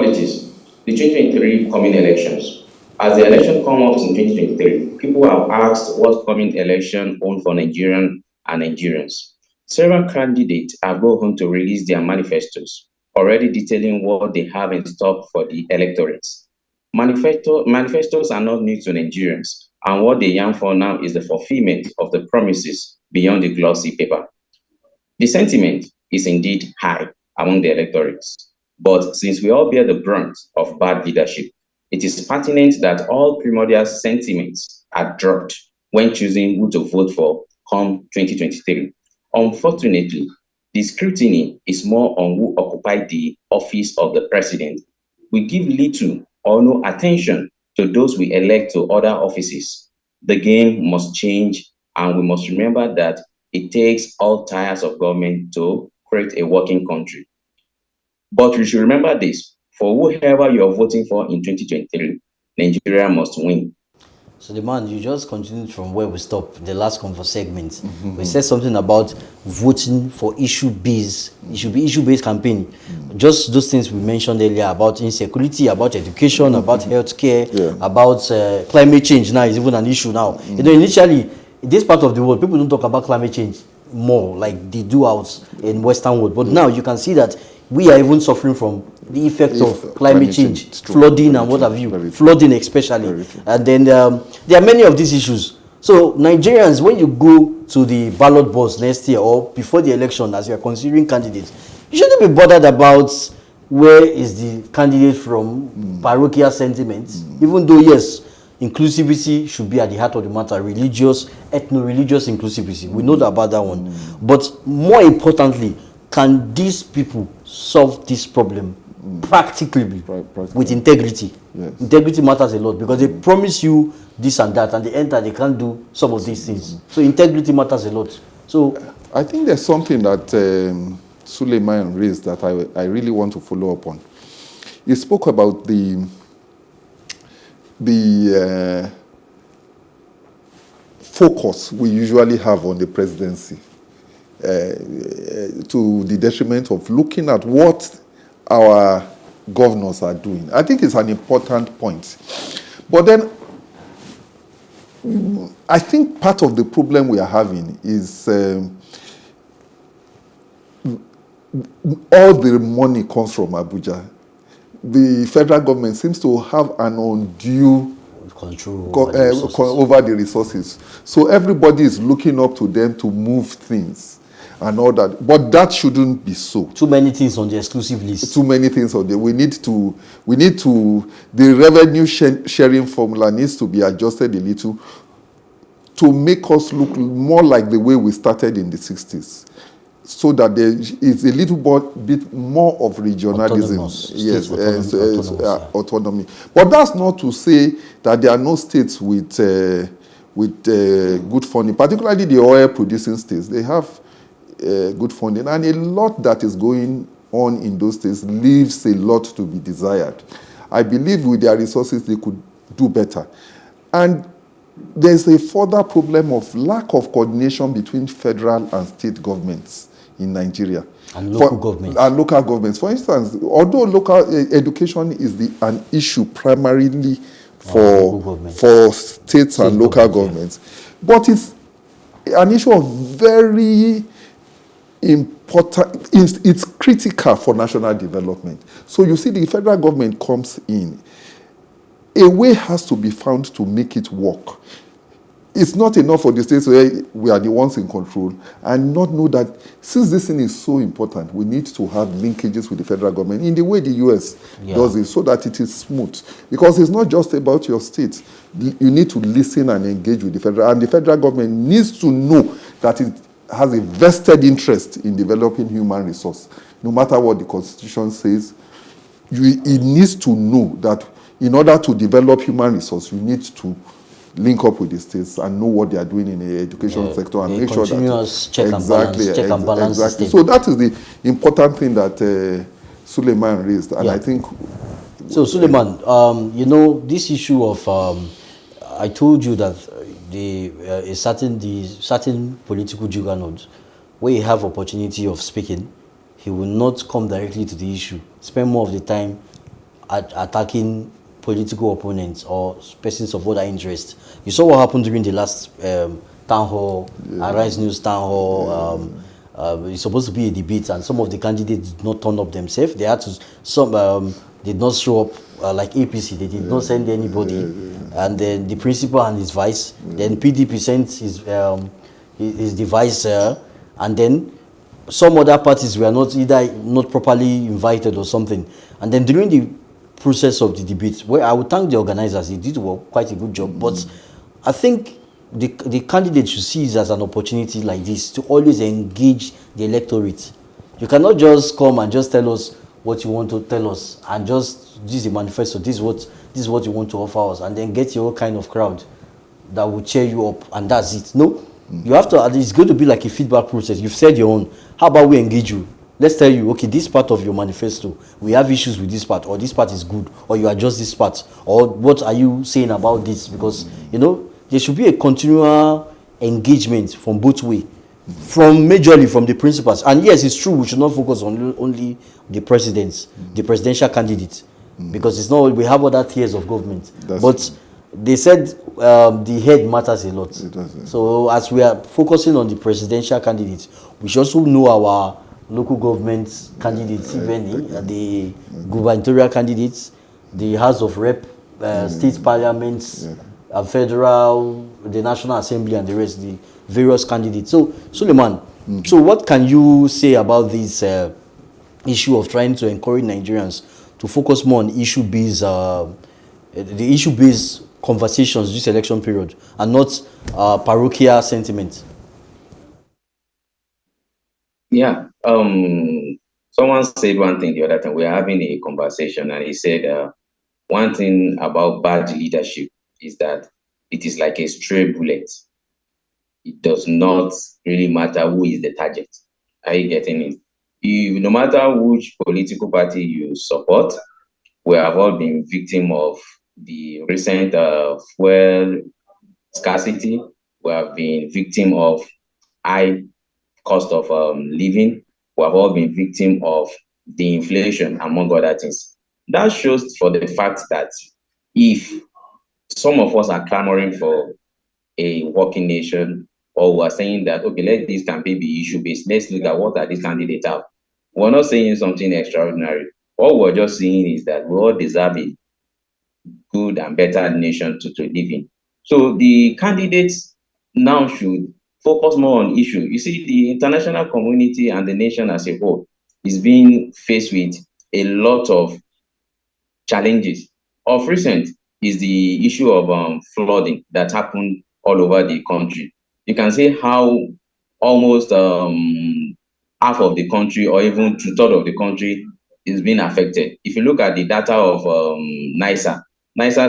Politics, the 2023 coming elections. As the election come up in 2023, people have asked what coming election hold for Nigerian and Nigerians. Several candidates are going to release their manifestos, already detailing what they have in stock for the electorates. Manifestos are not new to Nigerians, and what they yearn for now is the fulfillment of the promises beyond the glossy paper. The sentiment is indeed high among the electorates, but since we all bear the brunt of bad leadership, it is pertinent that all primordial sentiments are dropped when choosing who to vote for come 2023. Unfortunately, the scrutiny is more on who occupied the office of the president. We give little or no attention to those we elect to other offices. The game must change, and we must remember that it takes all tiers of government to create a working country. But we should remember this, for whoever you are voting for in 2023, Nigeria must win. So the man, you just continued from where we stopped in the last segment. We said something about voting for issue-based, it should be issue-based campaign. Just those things we mentioned earlier about insecurity, about education, about healthcare, about climate change. Now is even an issue now. You know, initially, in this part of the world, people don't talk about climate change more like they do out in Western world. But now you can see that we are even suffering from the effect of climate change, flooding and what have you, flooding especially. And then there are many of these issues. So Nigerians, when you go to the ballot box next year or before the election, as you are considering candidates, you shouldn't be bothered about where is the candidate from, parochial sentiments, even though, yes, inclusivity should be at the heart of the matter, religious, ethno-religious inclusivity. We know about that one. But more importantly, can these people solve this problem practically with integrity? Yes. Integrity matters a lot because they promise you this and that, and they enter, they can't do some of these things. So integrity matters a lot. So I think there's something that Suleiman raised that I really want to follow up on. He spoke about the focus we usually have on the presidency. To the detriment of looking at what our governors are doing. I think it's an important point. But then, I think part of the problem we are having is all the money comes from Abuja. The federal government seems to have an undue control over the resources. So everybody is looking up to them to move things and all that. But that shouldn't be so. Too many things on the exclusive list. Too many things on the. We need to. The revenue sharing formula needs to be adjusted a little to make us look more like the way we started in the 60s. So that there is a little bit more of regionalism, autonomy. But that's not to say that there are no states with good funding, particularly the oil-producing states. They have good funding, and a lot that is going on in those states leaves a lot to be desired. I believe with their resources they could do better, and there's a further problem of lack of coordination between federal and state governments in Nigeria. And local governments. And local governments. For instance, although local education is an issue primarily for states and local governments, but it's an issue of very important, it's critical for national development. So you see the federal government comes in, a way has to be found to make it work. It's not enough for the states where we are the ones in control and not know that since this thing is so important, we need to have linkages with the federal government in the way the US does it so that it is smooth. Because it's not just about your state. You need to listen and engage with the federal, and the federal government needs to know that it has a vested interest in developing human resource. No matter what the Constitution says, it needs to know that in order to develop human resource, you need to link up with the states and know what they are doing in the education sector and make sure that check and balance exactly. So that is the important thing that Suleiman raised, and I think. So Suleiman, you know this issue of I told you that the certain political juggernaut, where you have opportunity of speaking, he will not come directly to the issue. Spend more of the time attacking political opponents or persons of other interest. You saw what happened during the last town hall, Arise News town hall. It's supposed to be a debate, and some of the candidates did not turn up themselves. They had to, some did not show up, like APC. They did not send anybody, and then the principal and his vice. Then PDP sent his vice, and then some other parties were not either not properly invited or something. And then during the process of the debate, where I would thank the organizers, they did quite a good job. But I think the candidate should see it as an opportunity like this to always engage the electorate. You cannot just come and just tell us what you want to tell us and just use the manifesto. This is what you want to offer us, and then get your kind of crowd that will cheer you up, and that's it. No, you have to. It's going to be like a feedback process. You've said your own. How about we engage you? Let's tell you, okay, this part of your manifesto, we have issues with this part, or this part is good, or you adjust this part, or what are you saying about this? Because, there should be a continual engagement from both ways, from majorly from the principals. And yes, it's true, we should not focus on only the presidents, the presidential candidates, because it's not, we have other tiers of government. But they said the head matters a lot. So as we are focusing on the presidential candidates, we should also know our local government candidates, even the gubernatorial candidates, the House of Rep, state parliaments, federal, the National Assembly, and the rest, the various candidates. So, Suleiman, so what can you say about this issue of trying to encourage Nigerians to focus more on issue-based, the issue-based conversations this election period, and not parochial sentiment? Yeah. Someone said one thing the other time. We were having a conversation, and he said one thing about bad leadership is that it is like a stray bullet. It does not really matter who is the target. Are you getting it? No matter which political party you support, we have all been victim of the recent fuel scarcity. We have been victim of high cost of living. We have all been victim of the inflation, among other things. That shows for the fact that if some of us are clamoring for a working nation, or we are saying that, okay, let this campaign be issue-based, let's look at what are these candidates have. We're not saying something extraordinary. All we're just saying is that we all deserve a good and better nation to live in. So the candidates now should focus more on issue. You see, the international community and the nation as a whole is being faced with a lot of challenges. Of recent is the issue of flooding that happened all over the country. You can see how almost half of the country, or even two-thirds of the country, is being affected. If you look at the data of NISA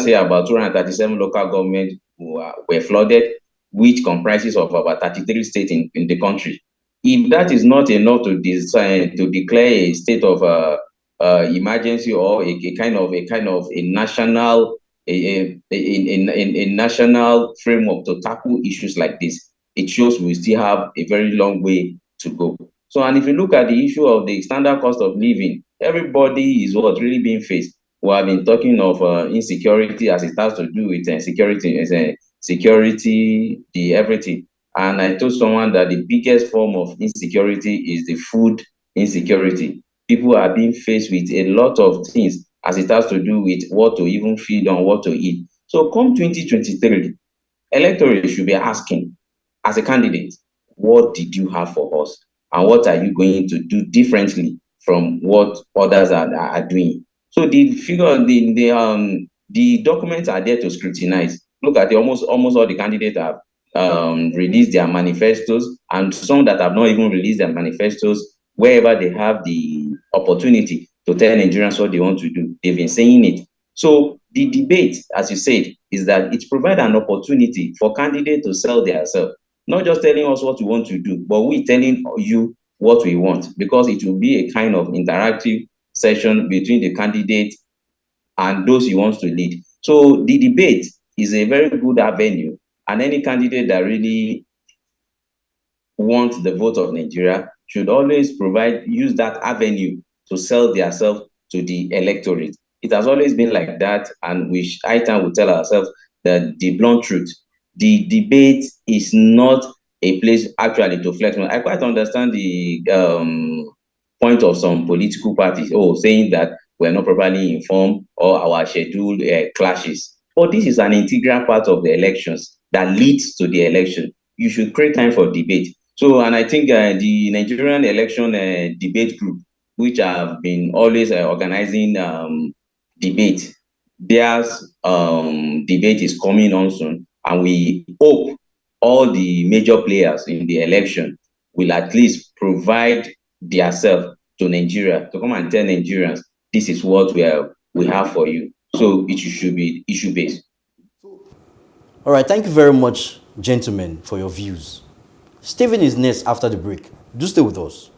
say about 237 local governments were flooded, which comprises of about 33 states in the country. If that is not enough to declare a state of emergency, or a kind of a national national framework to tackle issues like this, it shows we still have a very long way to go. So, and if you look at the issue of the standard cost of living, everybody is what's really being faced. We have been talking of insecurity, as it has to do with security, the everything. And I told someone that the biggest form of insecurity is the food insecurity. People are being faced with a lot of things as it has to do with what to even feed on, what to eat. So come 2023, electorate should be asking, as a candidate, what did you have for us? And what are you going to do differently from what others are doing? So the figure, the documents are there to scrutinize. Look at almost all the candidates have released their manifestos, and some that have not even released their manifestos, wherever they have the opportunity to tell Nigerians what they want to do, they've been saying it. So the debate, as you said, is that it provides an opportunity for candidates to sell themselves, not just telling us what we want to do, but we telling you what we want, because it will be a kind of interactive session between the candidate and those he wants to lead. So the debate is a very good avenue, and any candidate that really wants the vote of Nigeria should always use that avenue to sell themselves to the electorate. It has always been like that, and we high time we tell ourselves that the blunt truth, the debate is not a place actually to flex. I quite understand the point of some political parties, saying that we're not properly informed or our schedule clashes. But this is an integral part of the elections that leads to the election. You should create time for debate. So, and I think the Nigerian election debate group, which have been always organizing debate, their debate is coming on soon, and we hope all the major players in the election will at least provide their self to Nigeria to come and tell Nigerians this is what we have for you. So it should be issue based. All right, thank you very much, gentlemen, for your views. Stephen is next after the break. Do stay with us.